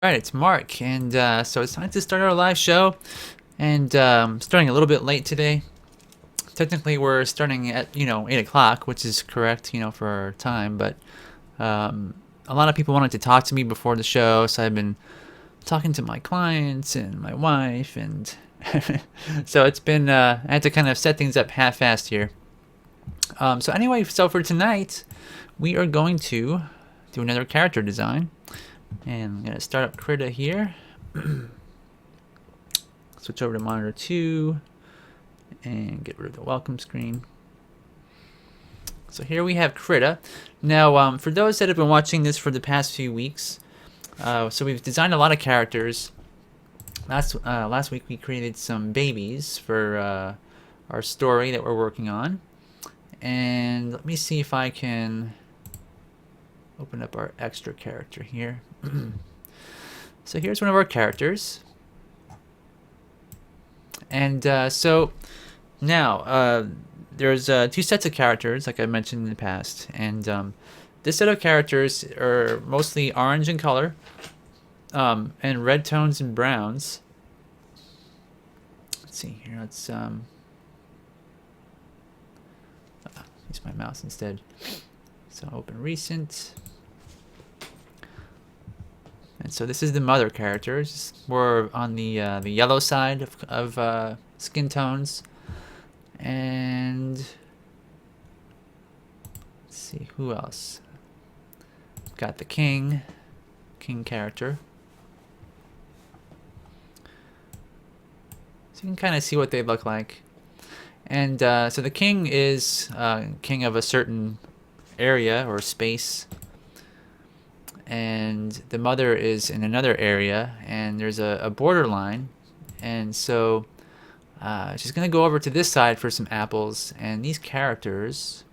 Alright, it's Mark, and so it's time to start our live show, and starting a little bit late today. Technically, we're starting at 8 o'clock, which is correct, for our time. But a lot of people wanted to talk to me before the show, so I've been talking to my clients and my wife, and so it's been I had to kind of set things up half-assed here. So anyway, so for tonight, we are going to do another character design. And I'm going to start up Krita here. Switch over to monitor 2 and get rid of the welcome screen. So here we have Krita. Now, for those that have been watching this for the past few weeks, so we've designed a lot of characters. Last week we created some babies for our story that we're working on. And let me see if I can open up our extra character here. So here's one of our characters. And so now there's two sets of characters, like I mentioned in the past. And this set of characters are mostly orange in color and red tones and browns. Let's see here. Let's use my mouse instead. So open recent. And so this is the mother characters. We're on the yellow side of skin tones. And let's see, who else? We've got the king character. So you can kind of see what they look like. And so the king is king of a certain area or space. And the mother is in another area, and there's a borderline. And so she's going to go over to this side for some apples. And these characters,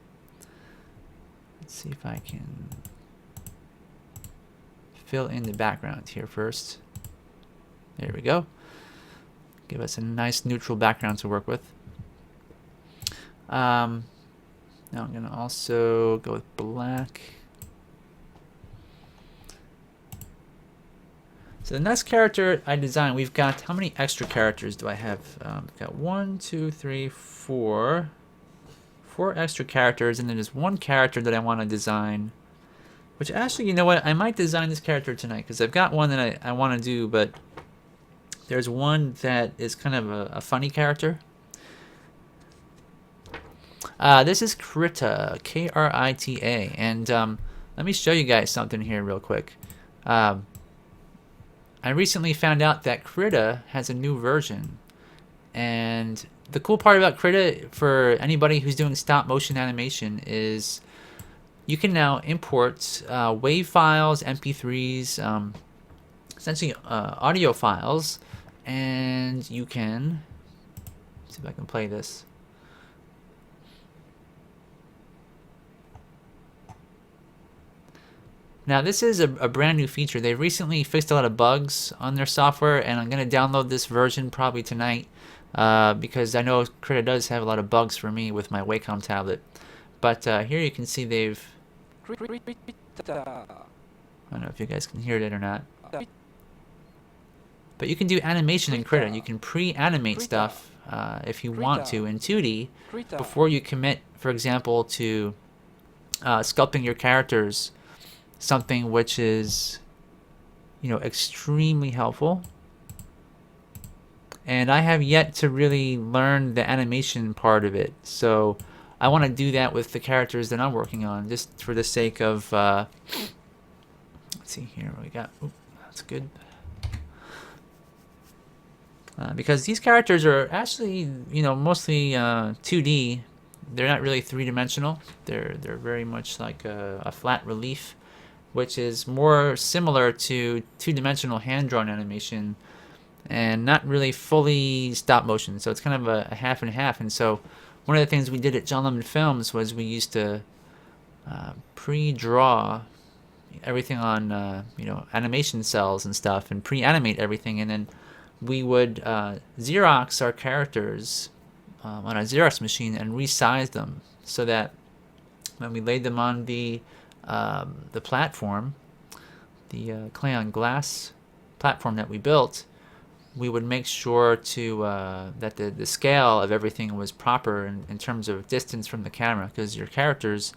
let's see if I can fill in the background here first. There we go. Give us a nice neutral background to work with. Now I'm going to also go with black. So the next character I designed, we've got, how many extra characters do I have? We've got 1, 2, 3, 4. 4 extra characters, and then there's one character that I want to design. Which actually, you know what? I might design this character tonight, because I've got one that I want to do, but there's one that is kind of a funny character. This is Krita, K-R-I-T-A, and let me show you guys something here real quick. I recently found out that Krita has a new version, and the cool part about Krita for anybody who's doing stop motion animation is you can now import WAV files, MP3s, essentially audio files, and you can, let's see if I can play this. Now this is a brand new feature. They recently fixed a lot of bugs on their software, and I'm going to download this version probably tonight because I know Krita does have a lot of bugs for me with my Wacom tablet. But here you can see they've... I don't know if you guys can hear it or not. But you can do animation in Krita. You can pre-animate stuff if you want to in 2D before you commit, for example, to sculpting your characters. Something which is, extremely helpful. And I have yet to really learn the animation part of it. So I want to do that with the characters that I'm working on, just for the sake of, let's see here what we got. Ooh, that's good. Because these characters are actually, mostly 2D. They're not really three-dimensional. They're very much like a flat relief, which is more similar to two-dimensional hand-drawn animation and not really fully stop motion. So it's kind of a half and half. And so one of the things we did at John Lemon Films was we used to pre-draw everything on animation cells and stuff, and pre-animate everything, and then we would Xerox our characters on a Xerox machine and resize them so that when we laid them on the platform, the clay on glass platform that we built, we would make sure to that the scale of everything was proper in terms of distance from the camera, because your characters,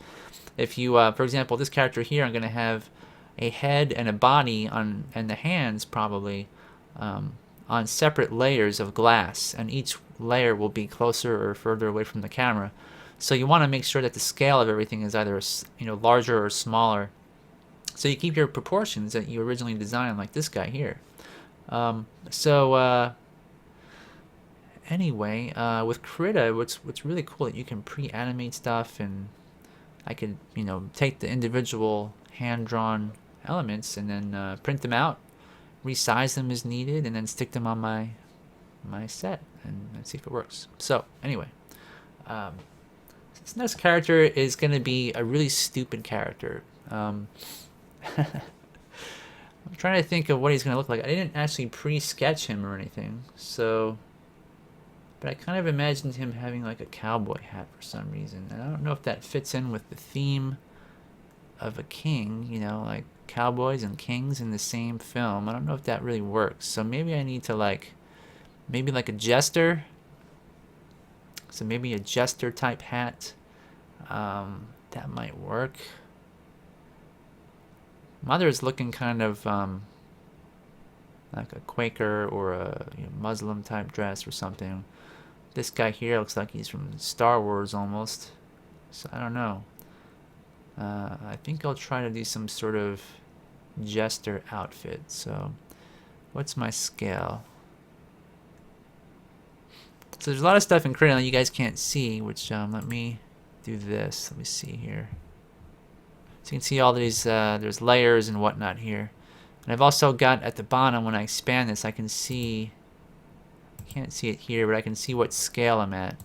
if you for example, this character here, I'm going to have a head and a body on, and the hands probably on separate layers of glass, and each layer will be closer or further away from the camera. So you want to make sure that the scale of everything is either larger or smaller, so you keep your proportions that you originally designed, like this guy here. Anyway, with Krita, what's really cool that you can pre-animate stuff, and I could take the individual hand-drawn elements and then print them out, resize them as needed, and then stick them on my set and see if it works. So anyway, this next character is going to be a really stupid character. I'm trying to think of what he's going to look like. I didn't actually pre-sketch him or anything, but I kind of imagined him having like a cowboy hat for some reason. And I don't know if that fits in with the theme of a king, like cowboys and kings in the same film. I don't know if that really works. So maybe I need to maybe like a jester. So maybe a jester type hat. That might work. Mother's looking kind of like a Quaker or a Muslim type dress or something. This guy here looks like he's from Star Wars almost. So I don't know. I think I'll try to do some sort of jester outfit. So what's my scale? So there's a lot of stuff in Krita that you guys can't see, which let me do this. Let me see here. So you can see all these, there's layers and whatnot here. And I've also got at the bottom, when I expand this, I can see, I can't see it here, but I can see what scale I'm at.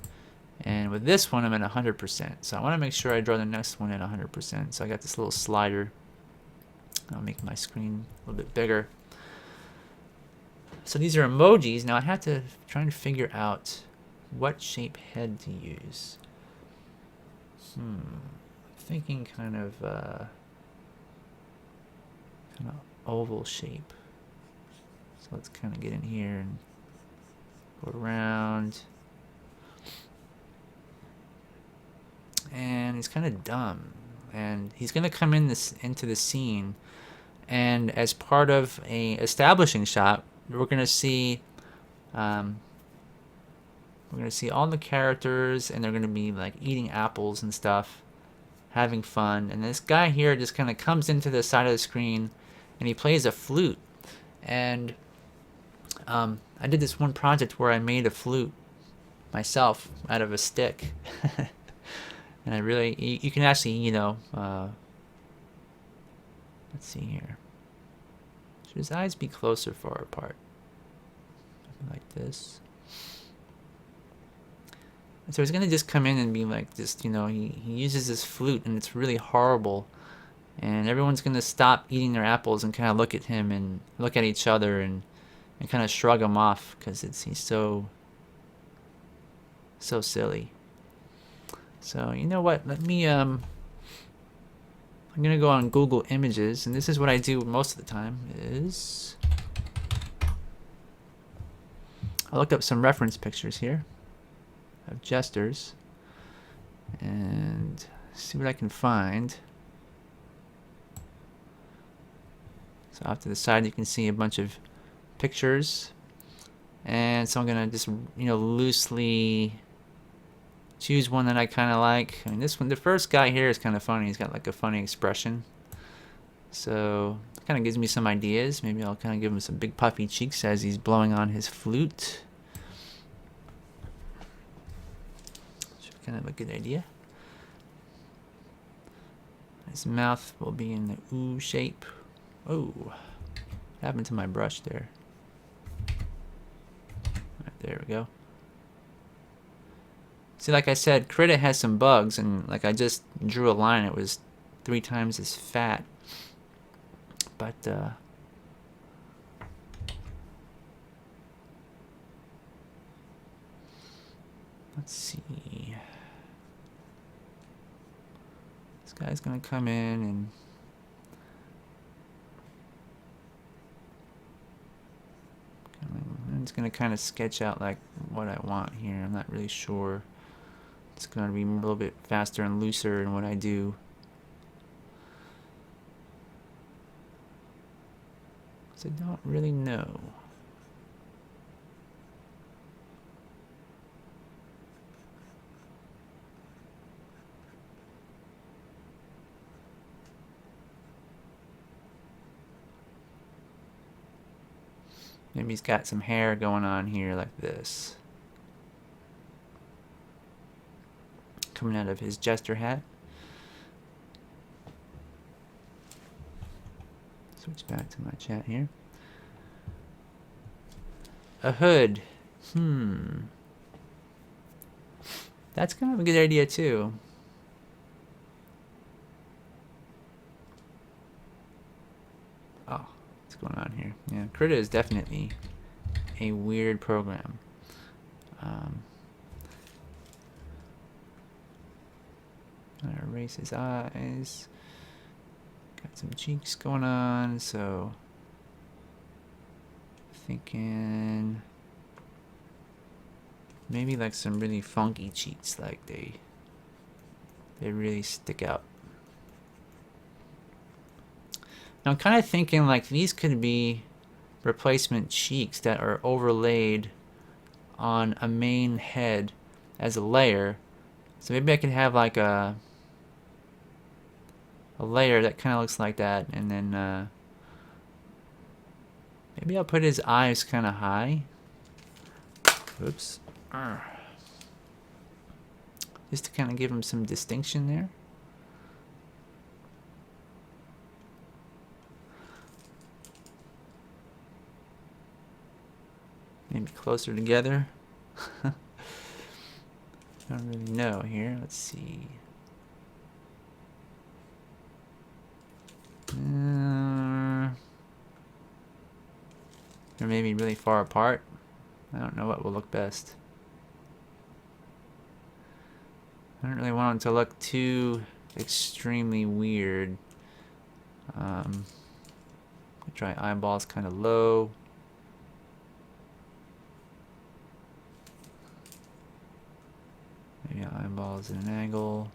And with this one, I'm at 100%. So I want to make sure I draw the next one at 100%. So I got this little slider. I'll make my screen a little bit bigger. So these are emojis. Now I have to try and figure out what shape head to use. Thinking kind of oval shape. So let's kind of get in here and go around. And he's kind of dumb, and he's gonna come into the scene, and as part of a establishing shot, we're gonna see all the characters, and they're gonna be like eating apples and stuff, having fun. And this guy here just kind of comes into the side of the screen, and he plays a flute. And I did this one project where I made a flute myself out of a stick. And I really, you can actually, let's see here. Should his eyes be closer, far apart? Something like this. And so he's going to just come in and be like this, he uses this flute, and it's really horrible. And everyone's going to stop eating their apples and kind of look at him and look at each other and kind of shrug him off, because he's so silly. So you know what? Let me I'm gonna go on Google Images, and this is what I do most of the time. I looked up some reference pictures here of jesters and see what I can find. So off to the side, you can see a bunch of pictures, and so I'm gonna just loosely choose one that I kind of like. I mean, this one, the first guy here is kind of funny. He's got like a funny expression. So it kind of gives me some ideas. Maybe I'll kind of give him some big puffy cheeks as he's blowing on his flute. Should kind of a good idea. His mouth will be in the ooh shape. Oh, what happened to my brush there? Right, there we go. See, like I said, Krita has some bugs, and like I just drew a line, it was 3 times as fat. But let's see. This guy's gonna come in and just gonna kind of sketch out like what I want here. I'm not really sure. It's gonna be a little bit faster and looser in what I do. So I don't really know. Maybe he's got some hair going on here like this. Coming out of his jester hat. Switch back to my chat here. A hood. That's kind of a good idea too. Oh, what's going on here? Yeah, Krita is definitely a weird program. I'll erase his eyes. Got some cheeks going on, so thinking maybe like some really funky cheeks, like they really stick out. Now I'm kind of thinking like these could be replacement cheeks that are overlaid on a main head as a layer. So maybe I could have like a layer that kind of looks like that, and then maybe I'll put his eyes kind of high. Oops. Just to kind of give him some distinction there. Maybe closer together. I don't really know here. Let's see. Or maybe really far apart. I don't know what will look best. I don't really want them to look too extremely weird. Try eyeballs kind of low. Maybe eyeballs at an angle.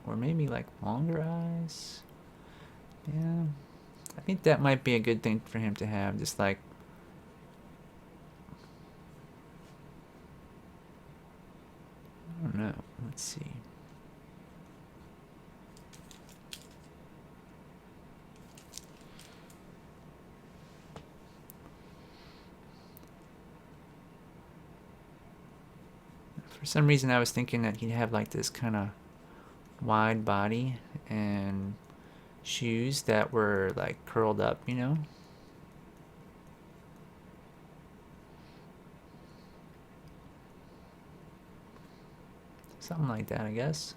Or maybe like longer eyes. Yeah, I think that might be a good thing for him to have, just like I don't know. Let's see. For some reason I was thinking that he'd have like this kind of wide body and shoes that were like curled up, you know? Something like that, I guess.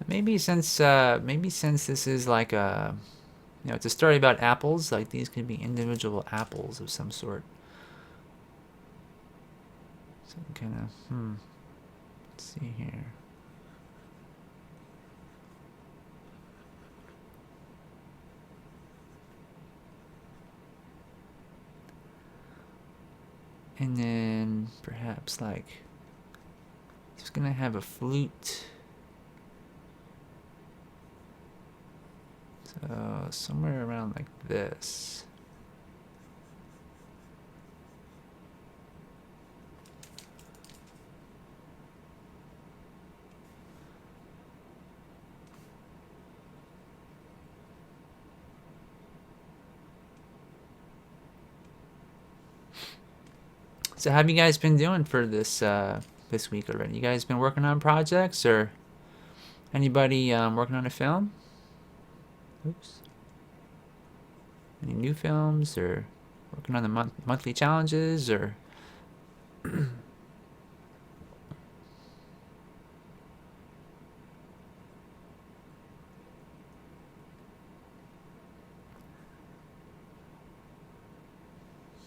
Maybe since this is like a, you know, it's a story about apples, like these could be individual apples of some sort. So kind of, let's see here. And then perhaps like he's gonna have a flute. So somewhere around like this. So how have you guys been doing for this this week already? You guys been working on projects, or anybody working on a film? Oops. Any new films, or working on the monthly challenges, or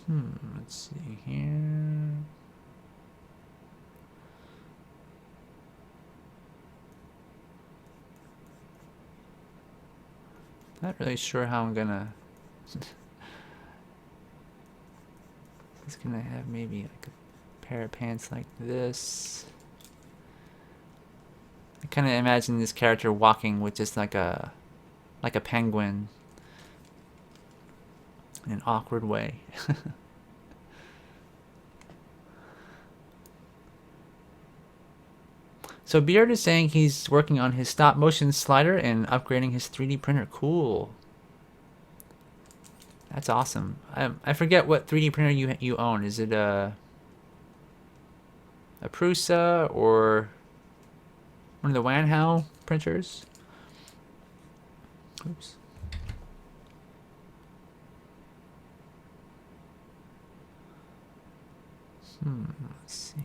Let's see here. Not really sure how I'm gonna. It's gonna have maybe like a pair of pants like this. I kind of imagine this character walking with just like a penguin in an awkward way. So Beard is saying he's working on his stop motion slider and upgrading his 3D printer. Cool. That's awesome. I forget what 3D printer you own. Is it a Prusa or one of the Wanhao printers? Oops. Let's see.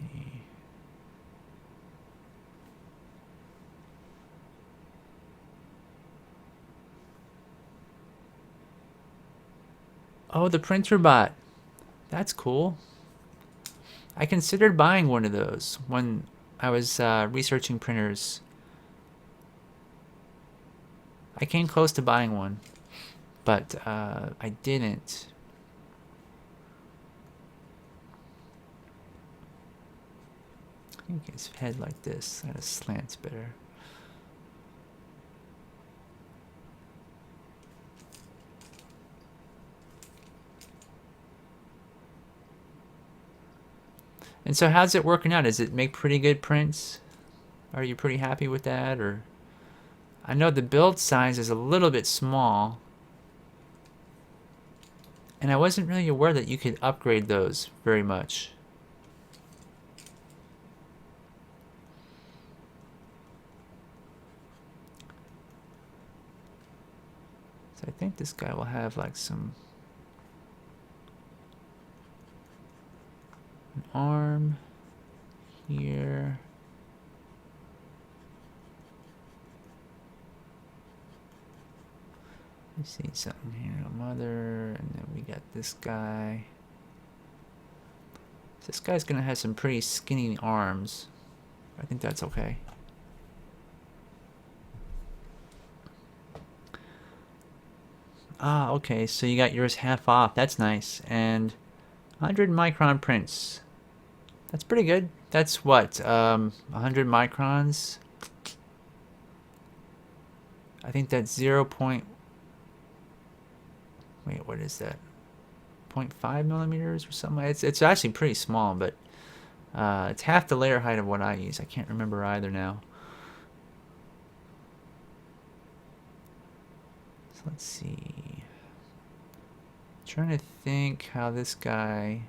Oh, the printer bot. That's cool. I considered buying one of those when I was researching printers. I came close to buying one, but I didn't. I think his head like this. That is slants better. And so how's it working out? Does it make pretty good prints? Are you pretty happy with that? Or I know the build size is a little bit small. And I wasn't really aware that you could upgrade those very much. So I think this guy will have like an arm here. I see something here, a mother, and then we got this guy. This guy's gonna have some pretty skinny arms. I think that's okay. Ah, okay, so you got yours half off. That's nice. And 100 micron prints. That's pretty good. That's what, 100 microns? I think that's 0. Wait, what is that? 0.5 millimeters or something? It's actually pretty small, but it's half the layer height of what I use. I can't remember either now. So let's see. Trying to think how this guy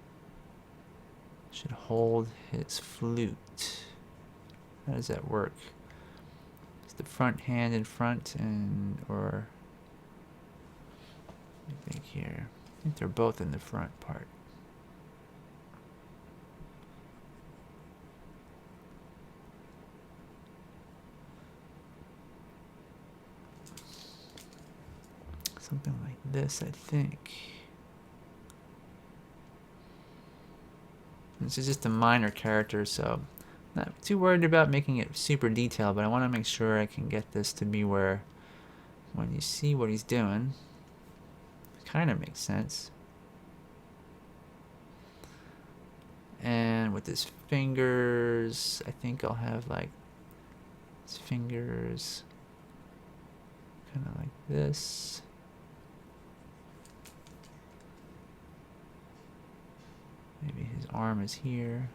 should hold his flute. How does that work? Is the front hand in front or I think here. I think they're both in the front part. Something like this, I think. This is just a minor character, so not too worried about making it super detailed, but I want to make sure I can get this to be where when you see what he's doing, it kind of makes sense. And with his fingers, I think I'll have like his fingers kind of like this. Maybe his arm is here.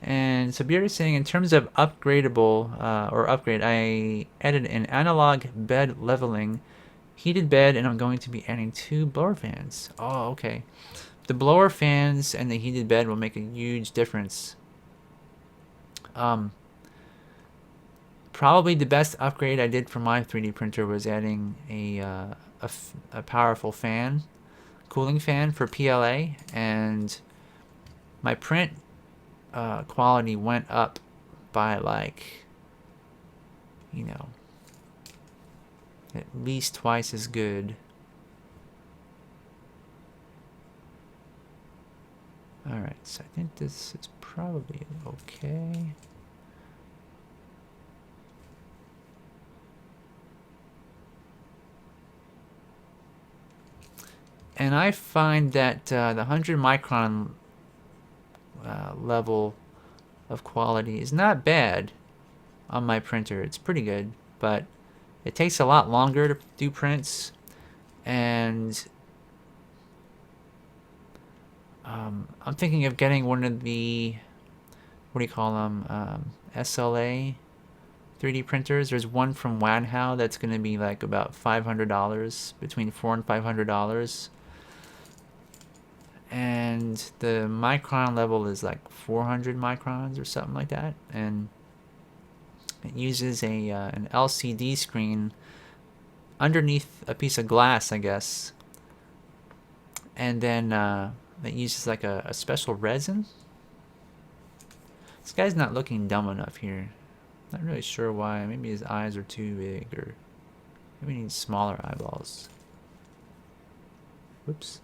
And so Beard is saying in terms of upgradable or upgrade, I added an analog bed leveling heated bed, and I'm going to be adding 2 blower fans. Oh, okay. The blower fans and the heated bed will make a huge difference. Probably the best upgrade I did for my 3D printer was adding a powerful fan, cooling fan for PLA, and my print quality went up by like, you know, at least twice as good. Alright, so I think this is probably okay. And I find that the 100 micron level of quality is not bad on my printer. It's pretty good, but it takes a lot longer to do prints, and I'm thinking of getting one of the, what do you call them, SLA 3D printers. There's one from Wanhao that's going to be like about $500, between $400 and $500. And the micron level is like 400 microns or something like that. And it uses an LCD screen underneath a piece of glass, I guess. And then it uses like a special resin. This guy's not looking dumb enough here. Not really sure why. Maybe his eyes are too big, or maybe he needs smaller eyeballs. Whoops.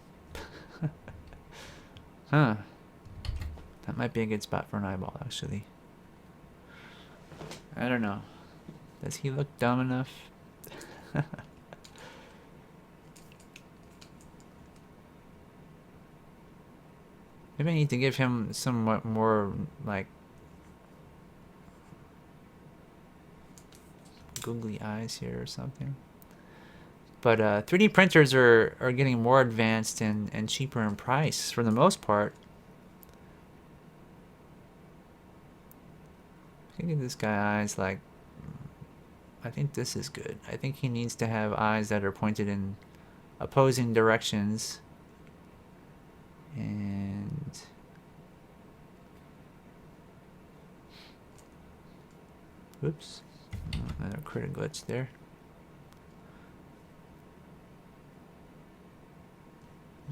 Huh. That might be a good spot for an eyeball, actually. I don't know. Does he look dumb enough? Maybe I need to give him somewhat more, like, googly eyes here or something. But 3D printers are getting more advanced and cheaper in price for the most part. I think this guy eyes like, I think this is good. I think he needs to have eyes that are pointed in opposing directions. And whoops, another critter glitch there.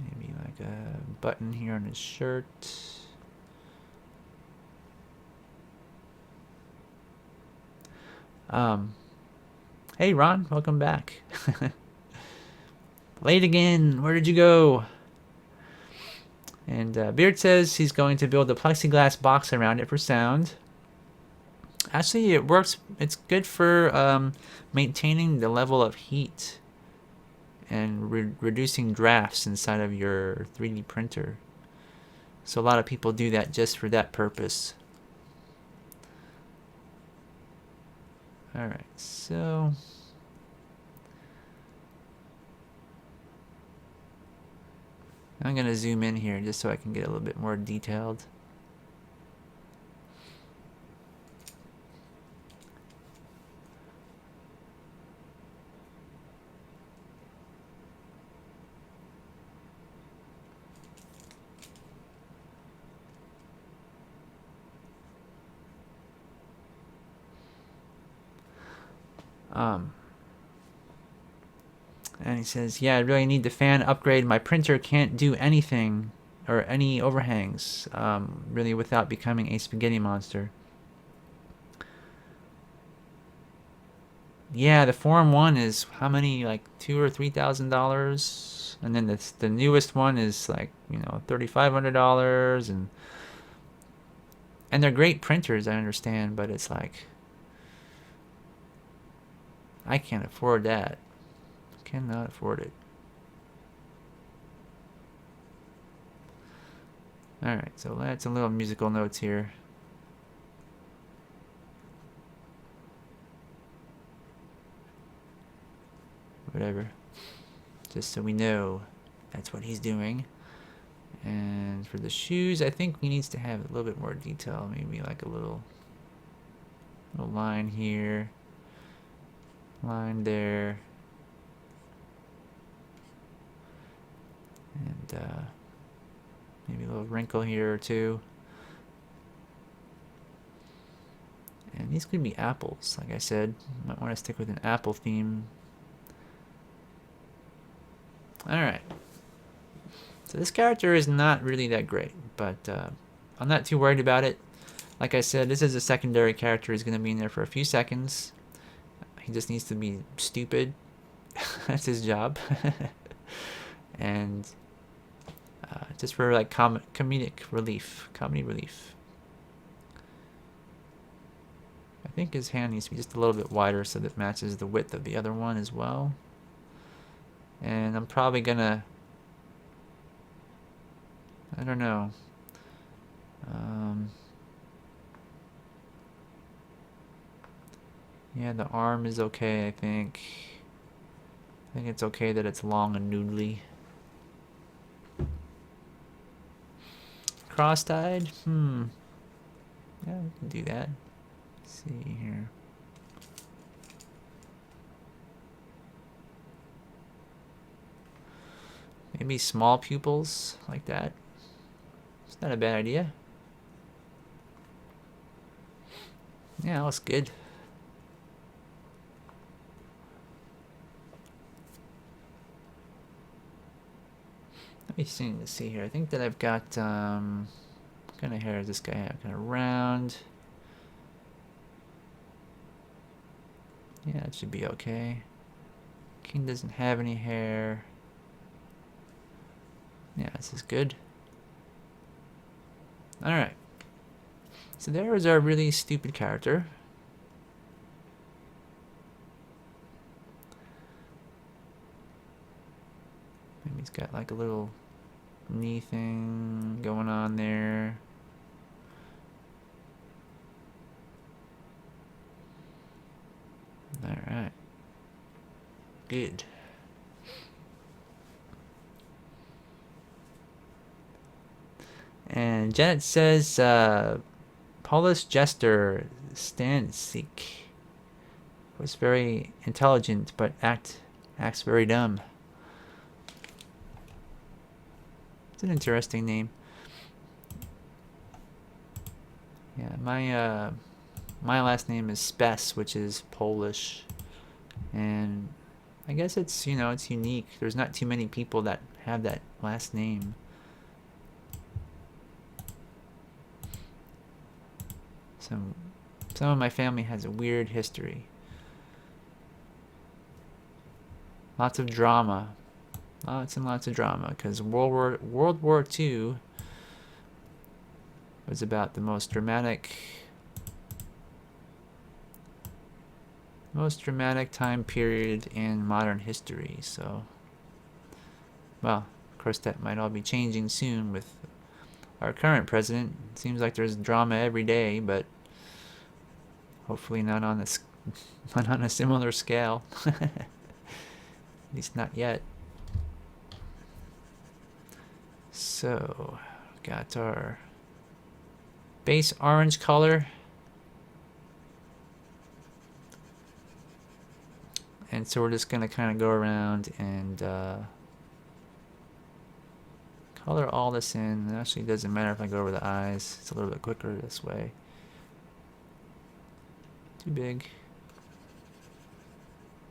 Maybe like a button here on his shirt. Hey Ron, welcome back. Late again, where did you go? And Beard says he's going to build a plexiglass box around it for sound. Actually, it works. It's good for maintaining the level of heat and reducing drafts inside of your 3D printer. So a lot of people do that just for that purpose. Alright, so I'm going to zoom in here just so I can get a little bit more detailed. And he says, yeah, I really need the fan upgrade. My printer can't do anything or any overhangs, really, without becoming a spaghetti monster. Yeah, the Forum 1 is how many, like $2,000 or $3,000, and then the newest one is like, you know, $3,500, and they're great printers, I understand, but it's like, I can't afford that. Cannot afford it. Alright, so let's some little musical notes here. Whatever. Just so we know that's what he's doing. And for the shoes, I think he needs to have a little bit more detail. Maybe like a little line here. Line there. And maybe a little wrinkle here or two. And these could be apples, like I said. Might want to stick with an apple theme. Alright. So this character is not really that great, but I'm not too worried about it. Like I said, this is a secondary character. He's going to be in there for a few seconds. He just needs to be stupid. That's his job. And just for like comedic relief, comedy relief. I think his hand needs to be just a little bit wider so that it matches the width of the other one as well. And I'm probably gonna, I don't know. Yeah, the arm is okay, I think. I think it's okay that it's long and noodly. Cross-eyed? Yeah, we can do that. Let's see here. Maybe small pupils, like that. It's not a bad idea. Yeah, that looks good. Let's see here. I think that I've got, what kind of hair does this guy have? Kind of round. Yeah, it should be okay. King doesn't have any hair. Yeah, this is good. Alright. So there is our really stupid character. Maybe he's got like a little knee thing going on there. Alright. Good. And Janet says, Polish jester Stansik was very intelligent, but acts very dumb. It's an interesting name. Yeah, my last name is Spes, which is Polish, and I guess it's, you know, it's unique. There's not too many people that have that last name. Some of my family has a weird history. Lots of drama. Lots and lots of drama, because World War II was about the most dramatic time period in modern history. So, well, of course that might all be changing soon with our current president. It seems like there's drama every day, but hopefully not on this, not on a similar scale. At least not yet. So, got our base orange color. And so we're just going to kind of go around and color all this in. It actually doesn't matter if I go over the eyes. It's a little bit quicker this way. Too big.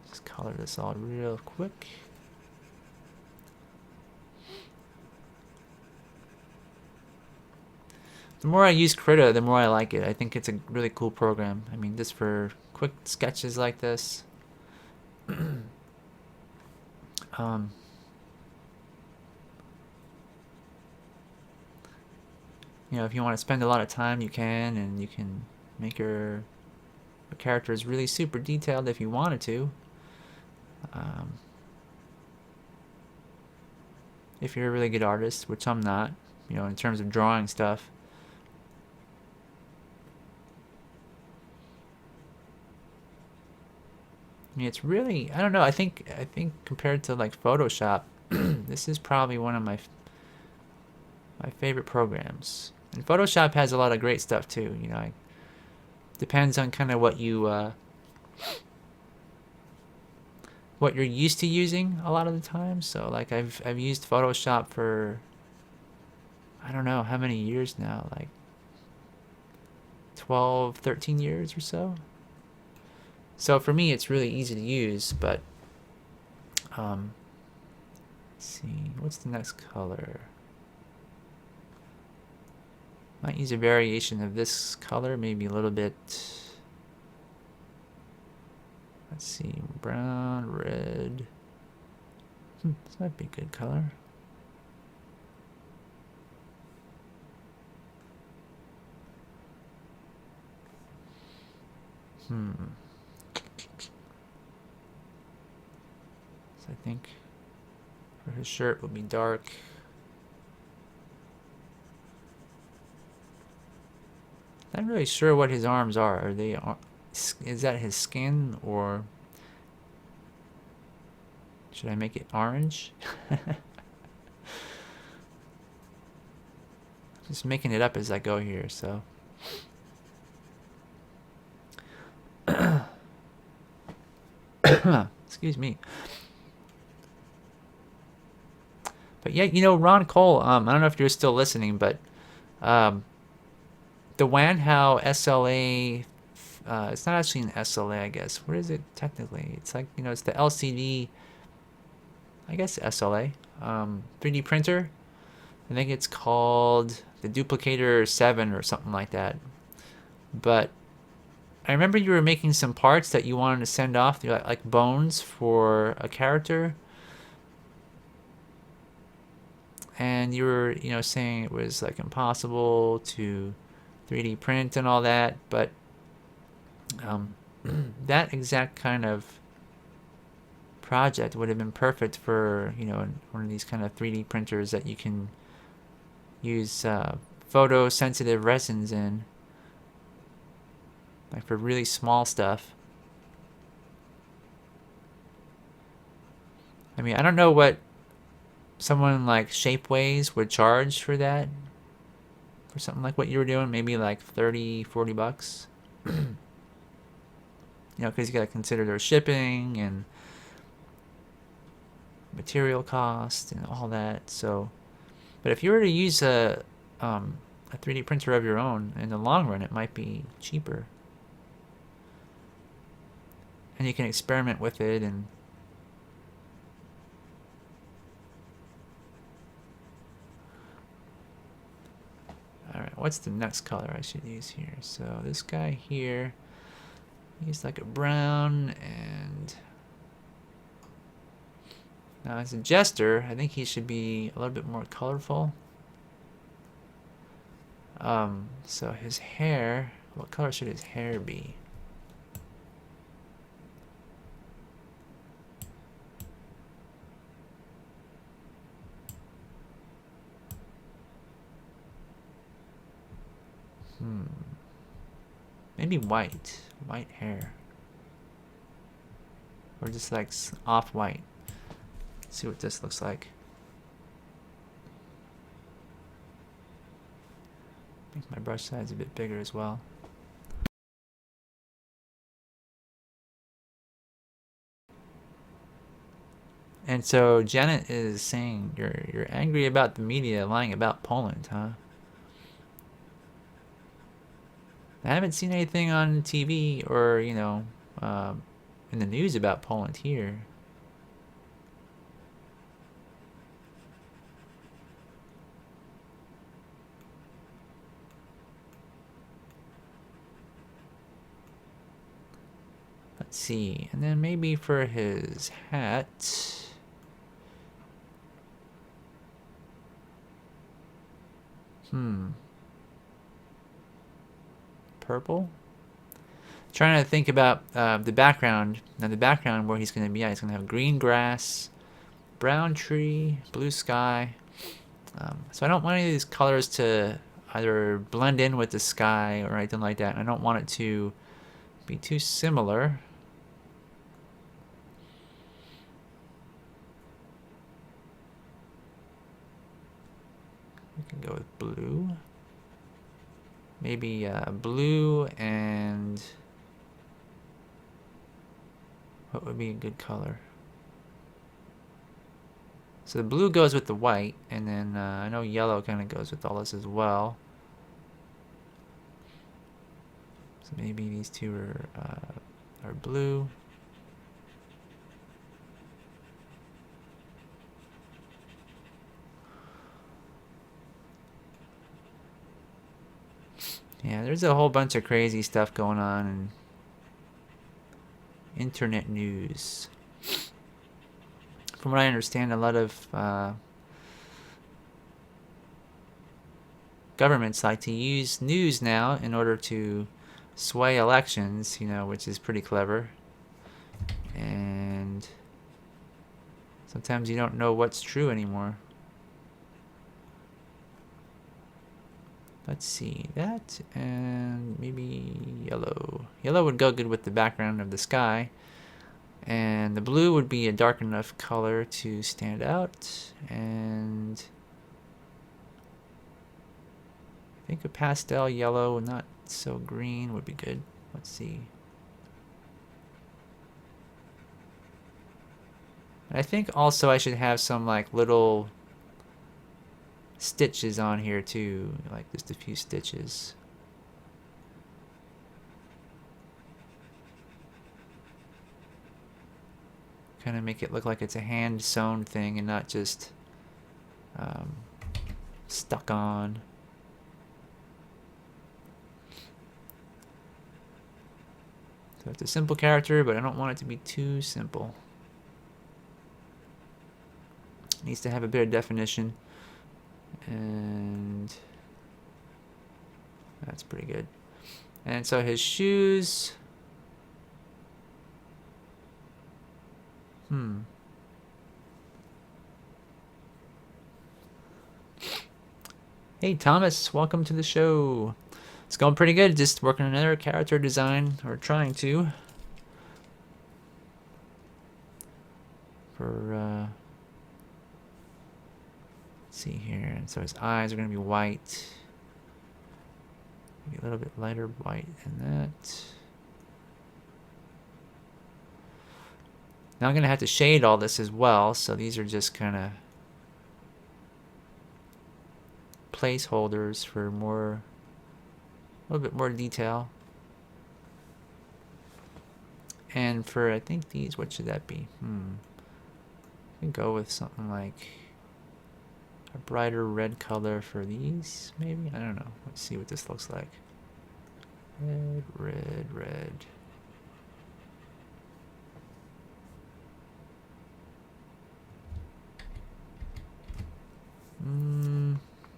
Just color this all real quick. The more I use Krita, the more I like it. I think it's a really cool program. I mean, just for quick sketches like this. You know, if you want to spend a lot of time, you can, and you can make your characters really super detailed if you wanted to. If you're a really good artist, which I'm not, you know, in terms of drawing stuff. I mean, it's really, I don't know, I think compared to like Photoshop, this is probably one of my favorite programs. And Photoshop has a lot of great stuff too, you know. Depends on kind of what you what you're used to using a lot of the time. So like I've used Photoshop for, I don't know how many years now, like 12, 13 years or so. So for me, it's really easy to use, but let's see, what's the next color? Might use a variation of this color, maybe a little bit. Let's see, brown, red. This might be a good color. So I think for his shirt will be dark. Not really sure what his arms are. Are they? Is that his skin, or should I make it orange? Just making it up as I go here, so. Excuse me. But yeah, you know, Ron Cole, I don't know if you're still listening, but um, the Wanhao SLA, it's not actually an SLA, I guess. What is it technically? It's like, you know, it's the LCD, I guess SLA, 3D printer. I think it's called the Duplicator 7 or something like that. But I remember you were making some parts that you wanted to send off, like bones for a character. And you were, you know, saying it was like impossible to 3D print and all that, but that exact kind of project would have been perfect for, you know, one of these kind of 3D printers that you can use photosensitive resins in, like for really small stuff. I mean, I don't know what someone like Shapeways would charge for that, for something like what you were doing, maybe like 30-40 bucks. You know, because you got to consider their shipping and material cost and all that. So, but if you were to use a 3D printer of your own, in the long run, it might be cheaper, and you can experiment with it. And all right, what's the next color I should use here? So this guy here, he's like a brown, and now as a jester, I think he should be a little bit more colorful. So his hair, what color should his hair be? Maybe white hair. Or just like off-white. See what this looks like. Make my brush size a bit bigger as well. And so Janet is saying you're angry about the media lying about Poland, huh? I haven't seen anything on TV or, you know, in the news about Poland here. Let's see. And then maybe for his hat. Purple? Trying to think about the background. Now the background where he's going to be at, he's going to have green grass, brown tree, blue sky. So I don't want any of these colors to either blend in with the sky or anything like that. I don't want it to be too similar. We can go with blue. Maybe blue and what would be a good color? So the blue goes with the white, and then I know yellow kind of goes with all this as well. So maybe these two are blue. Yeah, there's a whole bunch of crazy stuff going on in internet news. From what I understand, a lot of governments like to use news now in order to sway elections, you know, which is pretty clever. And sometimes you don't know what's true anymore. Let's see, that and maybe yellow. Yellow would go good with the background of the sky. And the blue would be a dark enough color to stand out. And I think a pastel yellow, not so green, would be good. Let's see. I think also I should have some like little stitches on here too, like just a few stitches. Kind of make it look like it's a hand sewn thing and not just stuck on. So it's a simple character, but I don't want it to be too simple. It needs to have a bit of definition. And that's pretty good. And so his shoes. Hey Thomas, welcome to the show. It's going pretty good, just working on another character design, or trying to. For, let's see here, and so his eyes are going to be white. Maybe a little bit lighter white than that. Now I'm going to have to shade all this as well, so these are just kind of placeholders for more, a little bit more detail. And for, I think these, what should that be? I can go with something like a brighter red color for these, maybe? I don't know. Let's see what this looks like. Red, red, red.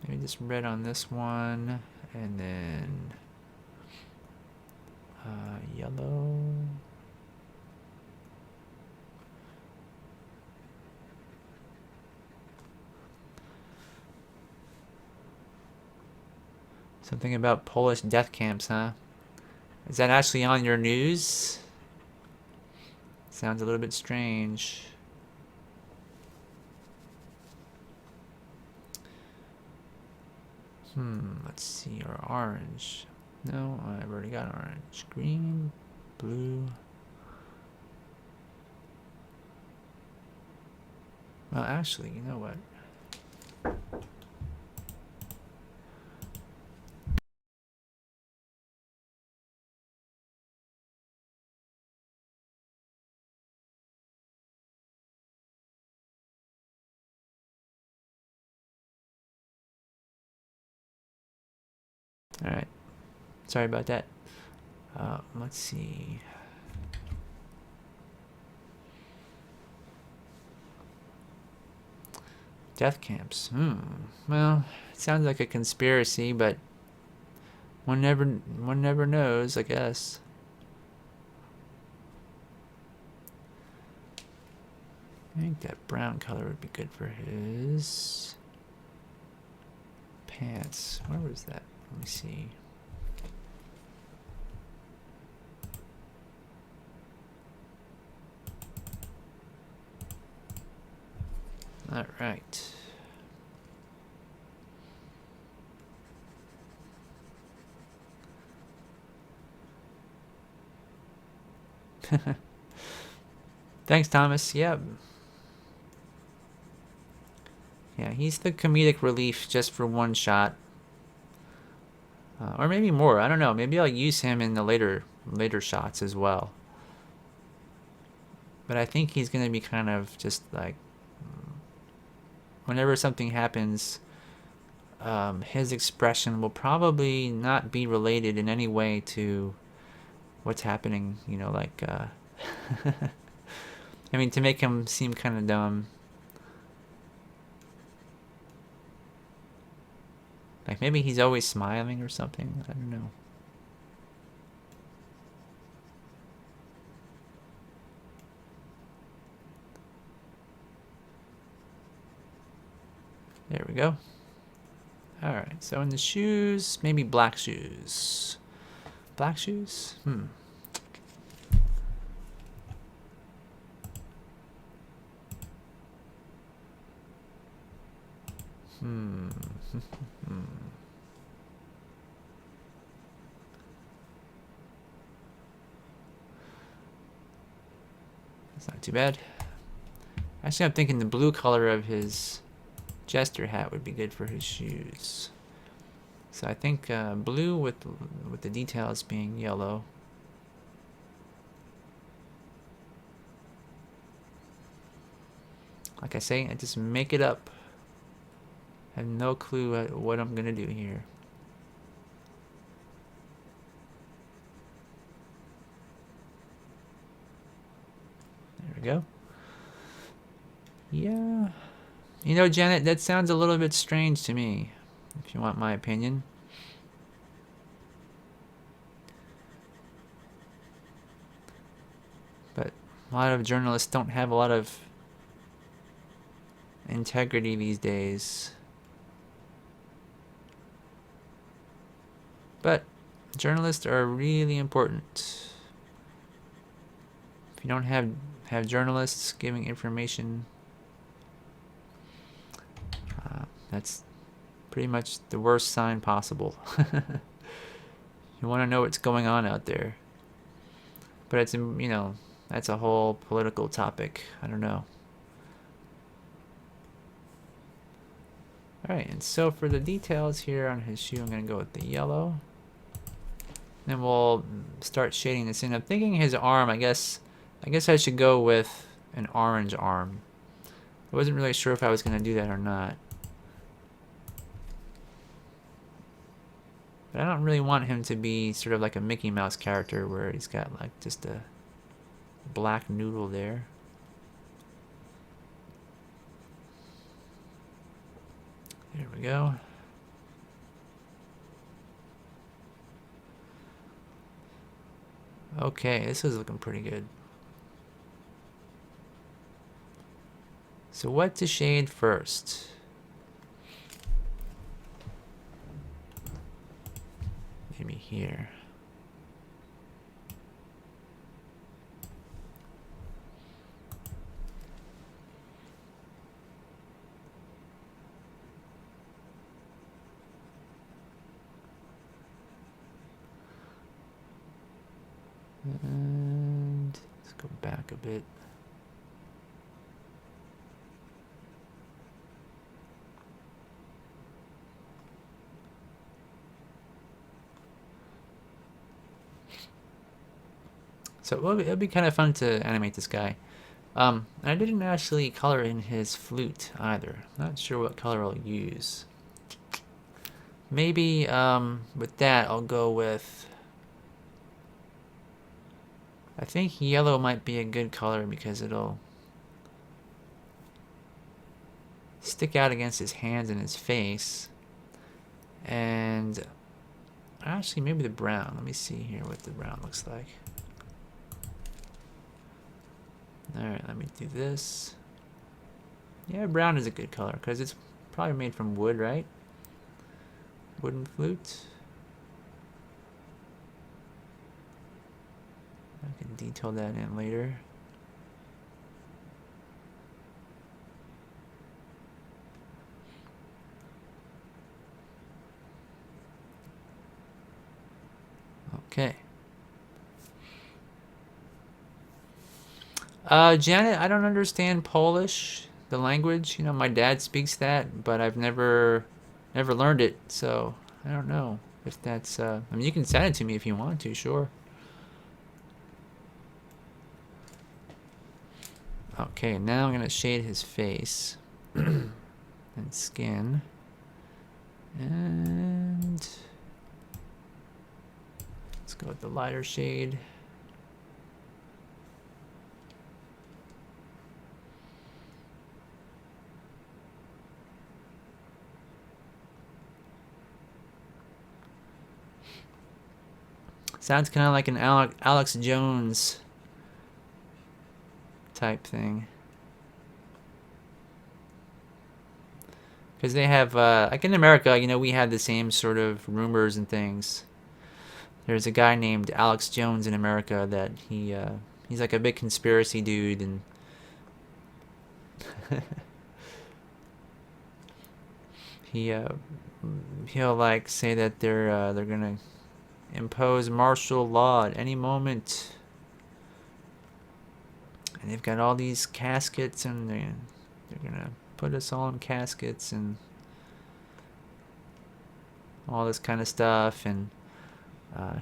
Maybe just red on this one, and then yellow. Something about Polish death camps, huh? Is that actually on your news? Sounds a little bit strange. Let's see, or orange. No, I've already got orange. Green, blue. Well, actually, you know what? Alright. Sorry about that. Let's see. Death camps. Well, it sounds like a conspiracy, but one never knows, I guess. I think that brown color would be good for his pants. Where was that? Let me see. All right. Thanks, Thomas. Yeah. Yeah, he's the comedic relief just for one shot. Or maybe more. I don't know. Maybe I'll use him in the later shots as well. But I think he's going to be kind of just like, whenever something happens, his expression will probably not be related in any way to what's happening, you know, like, I mean, to make him seem kind of dumb. Like, maybe he's always smiling or something. I don't know. There we go. Alright, so in the shoes, maybe black shoes. Black shoes? Hmm. That's not too bad. Actually, I'm thinking the blue color of his jester hat would be good for his shoes. So I think blue with the details being yellow. Like I say, I just make it up. I have no clue what I'm gonna do here. There we go. Yeah. You know, Janet, that sounds a little bit strange to me, if you want my opinion. But a lot of journalists don't have a lot of integrity these days. But journalists are really important. If you don't have journalists giving information, that's pretty much the worst sign possible. You want to know what's going on out there. But it's, you know, that's a whole political topic. I don't know. Alright, and so for the details here on his shoe, I'm going to go with the yellow. Then we'll start shading this in. I'm thinking his arm, I guess I should go with an orange arm. I wasn't really sure if I was going to do that or not. But I don't really want him to be sort of like a Mickey Mouse character where he's got like just a black noodle there. There we go. Okay, this is looking pretty good. So what to shade first? Maybe here. And let's go back a bit. So it'll be kind of fun to animate this guy. I didn't actually color in his flute either. Not sure what color I'll use. Maybe with that I'll go with, I think yellow might be a good color because it'll stick out against his hands and his face. And actually maybe the brown. Let me see here what the brown looks like. Alright, let me do this. Yeah, brown is a good color because it's probably made from wood, right? Wooden flute. I can detail that in later. Okay. Janet, I don't understand Polish, the language. You know, my dad speaks that, but I've never learned it, so I don't know if that's, I mean, you can send it to me if you want to, sure. Okay, now I'm going to shade his face and skin. And let's go with the lighter shade. Sounds kind of like an Alex Jones type thing. Because they have, like in America, we had the same sort of rumors and things. There's a guy named Alex Jones in America that he's like a big conspiracy dude, and he he'll like say that they're gonna impose martial law at any moment, and they've got all these caskets, and they're gonna put us all in caskets and all this kind of stuff. And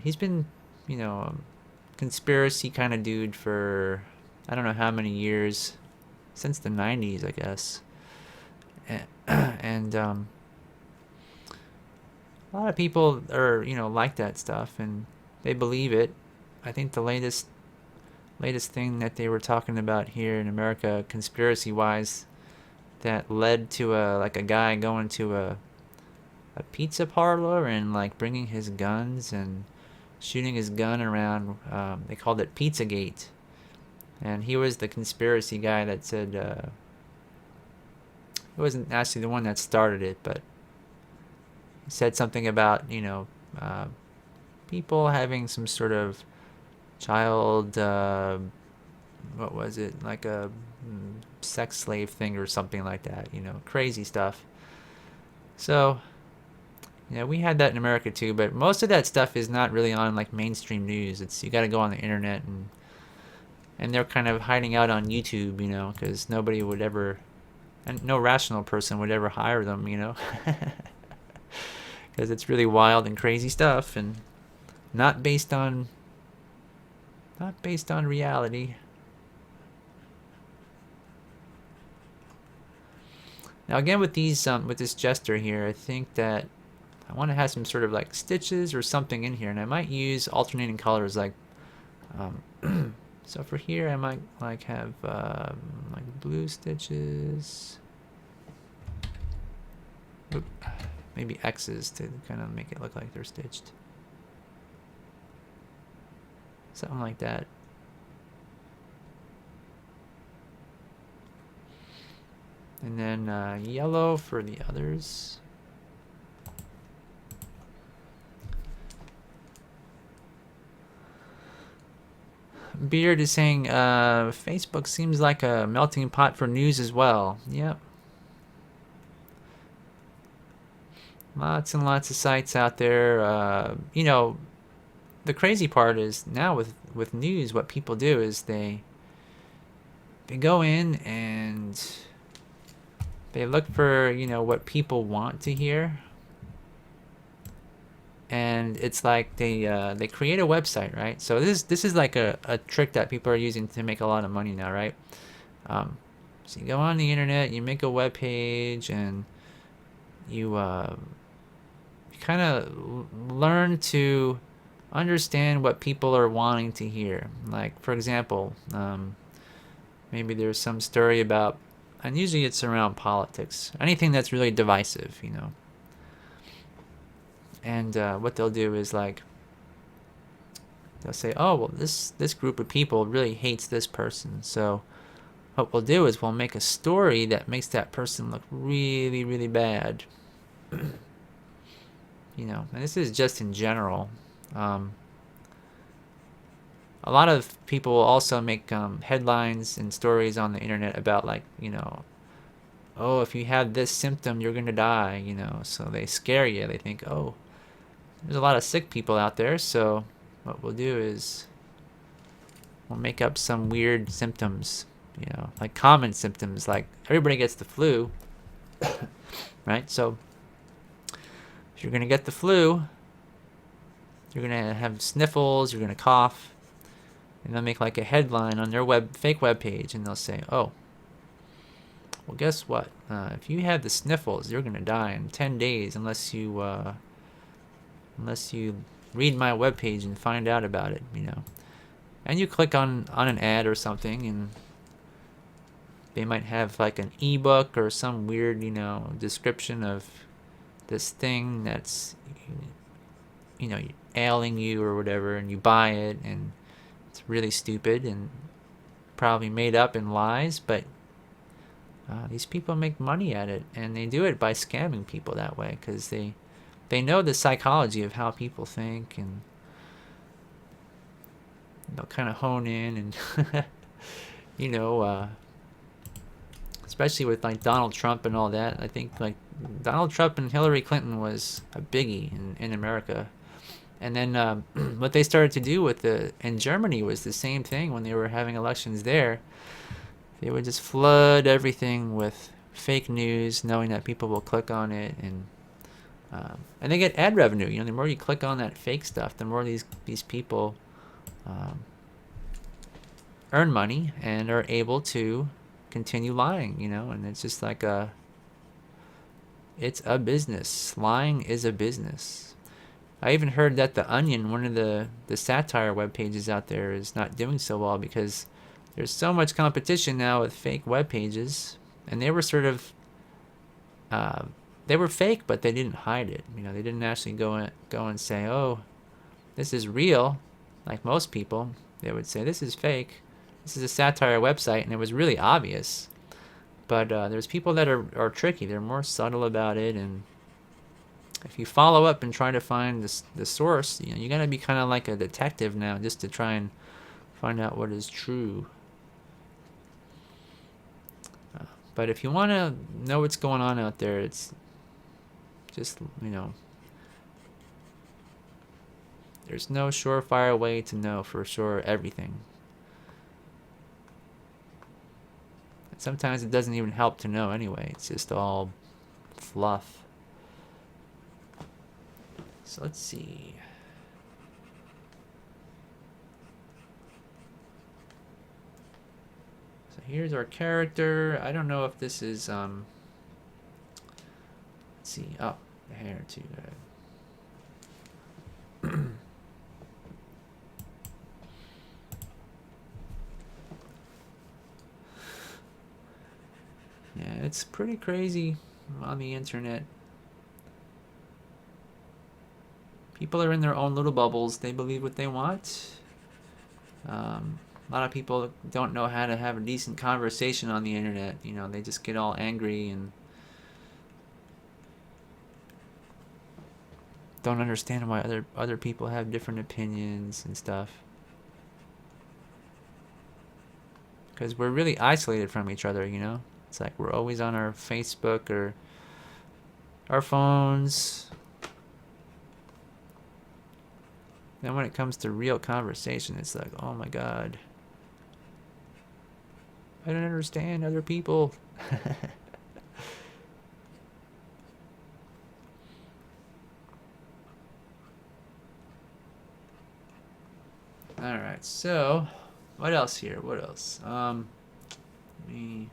he's been, a conspiracy kind of dude for I don't know how many years, since the 90s, I guess. And a lot of people are, like that stuff, and they believe it. I think the latest thing that they were talking about here in America, conspiracy wise, that led to a guy going to a pizza parlor and like bringing his guns and shooting his gun around. They called it Pizzagate, and he was the conspiracy guy that said he wasn't actually the one that started it, but he said something about people having some sort of child what was it, like a sex slave thing or something like that, crazy stuff. So we had that in America too, but most of that stuff is not really on like mainstream news. It's you got to go on the internet, and they're kind of hiding out on YouTube, because nobody would ever, and no rational person would ever hire them, because it's really wild and crazy stuff, and not based on reality. Now again, with these with this jester here, I think that I want to have some sort of like stitches or something in here, and I might use alternating colors, like so for here I might like have like blue stitches. Oop. Maybe X's to kind of make it look like they're stitched. Something like that. And then yellow for the others. Beard is saying Facebook seems like a melting pot for news as well. Yep. Lots and lots of sites out there. The crazy part is now with news, what people do is they go in and they look for what people want to hear, and it's like they create a website, right? So this is like a trick that people are using to make a lot of money now, right? So you go on the internet, you make a web page, and you kind of learn to understand what people are wanting to hear. Like, for example, maybe there's some story about, and usually it's around politics, anything that's really divisive, And what they'll do is like, they'll say, oh, well, this group of people really hates this person. So what we'll do is we'll make a story that makes that person look really, really bad. And this is just in general. A lot of people also make headlines and stories on the internet about like, oh, if you have this symptom, you're going to die, So they scare you. They think, oh, there's a lot of sick people out there, so what we'll do is we'll make up some weird symptoms, like common symptoms, like everybody gets the flu, right? So if you're going to get the flu, you're going to have sniffles, you're going to cough, and they'll make like a headline on their fake web page, and they'll say, oh, well, guess what? If you have the sniffles, you're going to die in 10 days unless you read my webpage and find out about it, And you click on an ad or something, and they might have like an ebook or some weird, description of this thing that's, ailing you or whatever, and you buy it, and it's really stupid and probably made up in lies, but these people make money at it, and they do it by scamming people that way because they know the psychology of how people think, and they'll kind of hone in and you know, especially with like Donald Trump and all that. I think like Donald Trump and Hillary Clinton was a biggie in America. And then what they started to do in Germany was the same thing when they were having elections there. They would just flood everything with fake news, knowing that people will click on it, and they get ad revenue. You know, the more you click on that fake stuff, the more these people earn money and are able to continue lying. You know, and it's just like it's a business. Lying is a business. I even heard that The Onion, one of the satire web pages out there, is not doing so well because there's so much competition now with fake web pages, and they were sort of they were fake, but they didn't hide it. You know, they didn't actually go and say, "Oh, this is real," like most people. They would say, "This is fake. This is a satire website," and it was really obvious. But there's people that are tricky. They're more subtle about it, and if you follow up and try to find the source, you know, you gotta be kind of like a detective now, just to try and find out what is true. But if you want to know what's going on out there, it's just, you know, there's no surefire way to know for sure everything. And sometimes it doesn't even help to know anyway. It's just all fluff. So let's see. So here's our character. I don't know if this is let's see. Oh, the hair too. Yeah, it's pretty crazy on the internet. People are in their own little bubbles. They believe what they want. A lot of people don't know how to have a decent conversation on the internet. You know, they just get all angry and don't understand why other people have different opinions and stuff. Because we're really isolated from each other, you know? It's like we're always on our Facebook or our phones. Then when it comes to real conversation, it's like, oh my God, I don't understand other people. Alright, so what else here? What else? Let me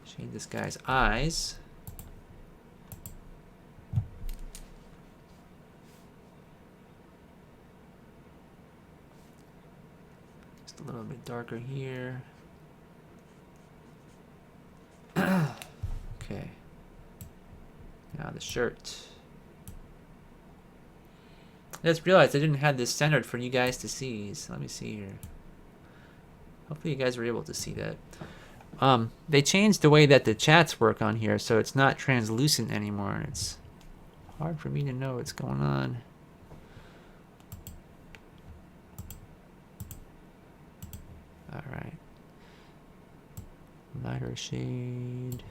shade this guy's eyes. Just a little bit darker here. Okay. Now the shirt. I just realized I didn't have this centered for you guys to see. So let me see here. Hopefully you guys were able to see that. They changed the way that the chats work on here, so it's not translucent anymore, and it's hard for me to know what's going on. Alright. Lighter shade.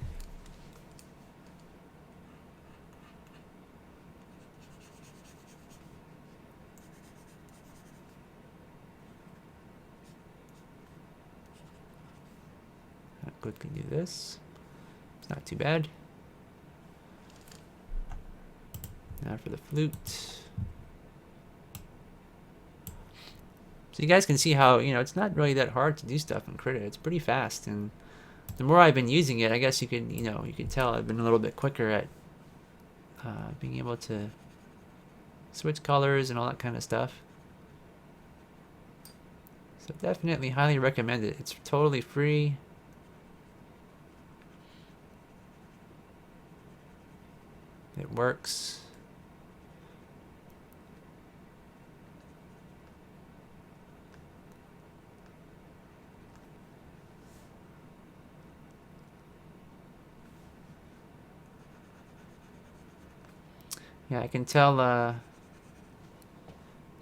I'll quickly do this. It's not too bad. Now for the flute. So you guys can see how, you know, it's not really that hard to do stuff in Krita. It's pretty fast, and the more I've been using it, I guess you could, you know, you could tell I've been a little bit quicker at being able to switch colors and all that kind of stuff. So definitely highly recommend it. It's totally free. It works. Yeah, I can tell. Let's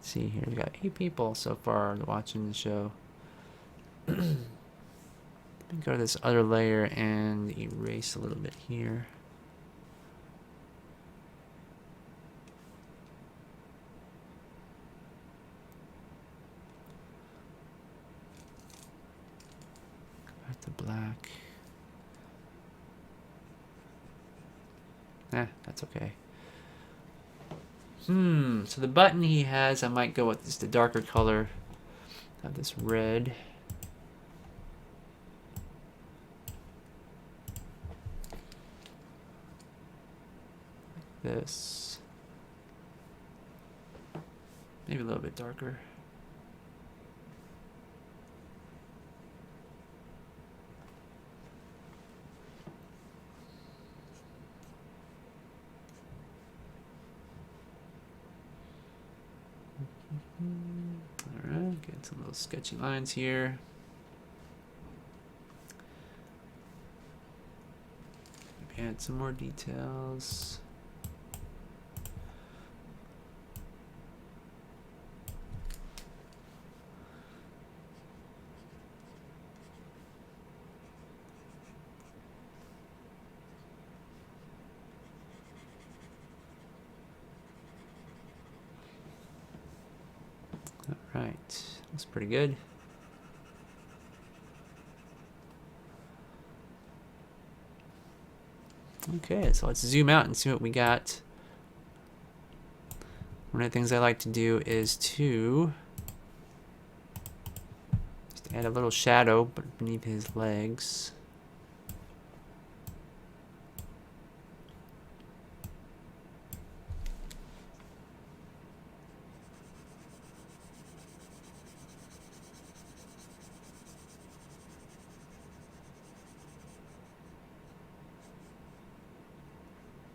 see here, we got 8 people so far watching the show. Let me go to this other layer and erase a little bit here. Go back to black. That's okay. So the button he has, I might go with just the darker color. Have this red. This. Maybe a little bit darker. Alright, get some little sketchy lines here. Maybe add some more details. Alright, looks pretty good. Okay, so let's zoom out and see what we got. One of the things I like to do is to just add a little shadow beneath his legs.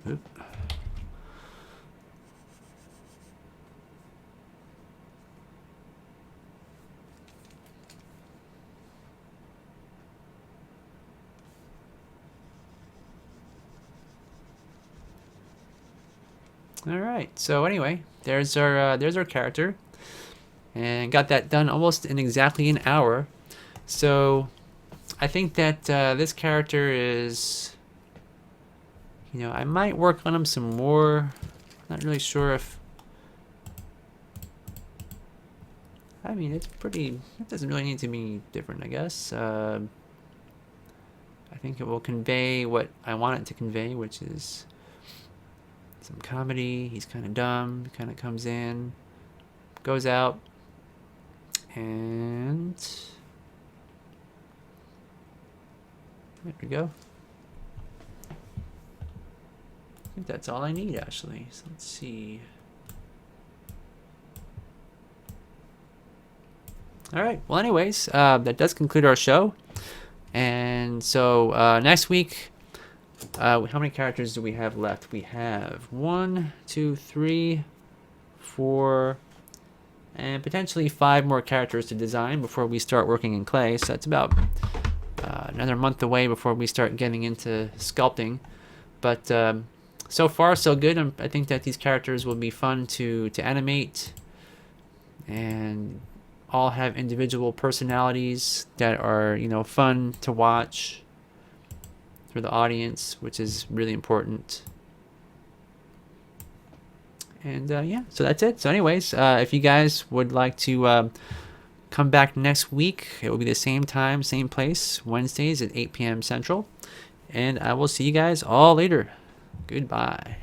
Oop. All right. So anyway, there's our character, and got that done almost in exactly an hour. So I think that this character is, I might work on him some more. Not really sure if. I mean, it's pretty. It doesn't really need to be different, I guess. I think it will convey what I want it to convey, which is some comedy. He's kind of dumb. Kind of comes in, goes out, and there we go. I think that's all I need, actually. So let's see. All right. Well, anyways, that does conclude our show. And so next week, how many characters do we have left? We have 1, 2, 3, 4, and potentially 5 more characters to design before we start working in clay. So that's about another month away before we start getting into sculpting. But so far, so good. I think that these characters will be fun to animate, and all have individual personalities that are, fun to watch for the audience, which is really important. And yeah, so that's it. So anyways, if you guys would like to come back next week, it will be the same time, same place, Wednesdays at 8 p.m. Central. And I will see you guys all later. Goodbye.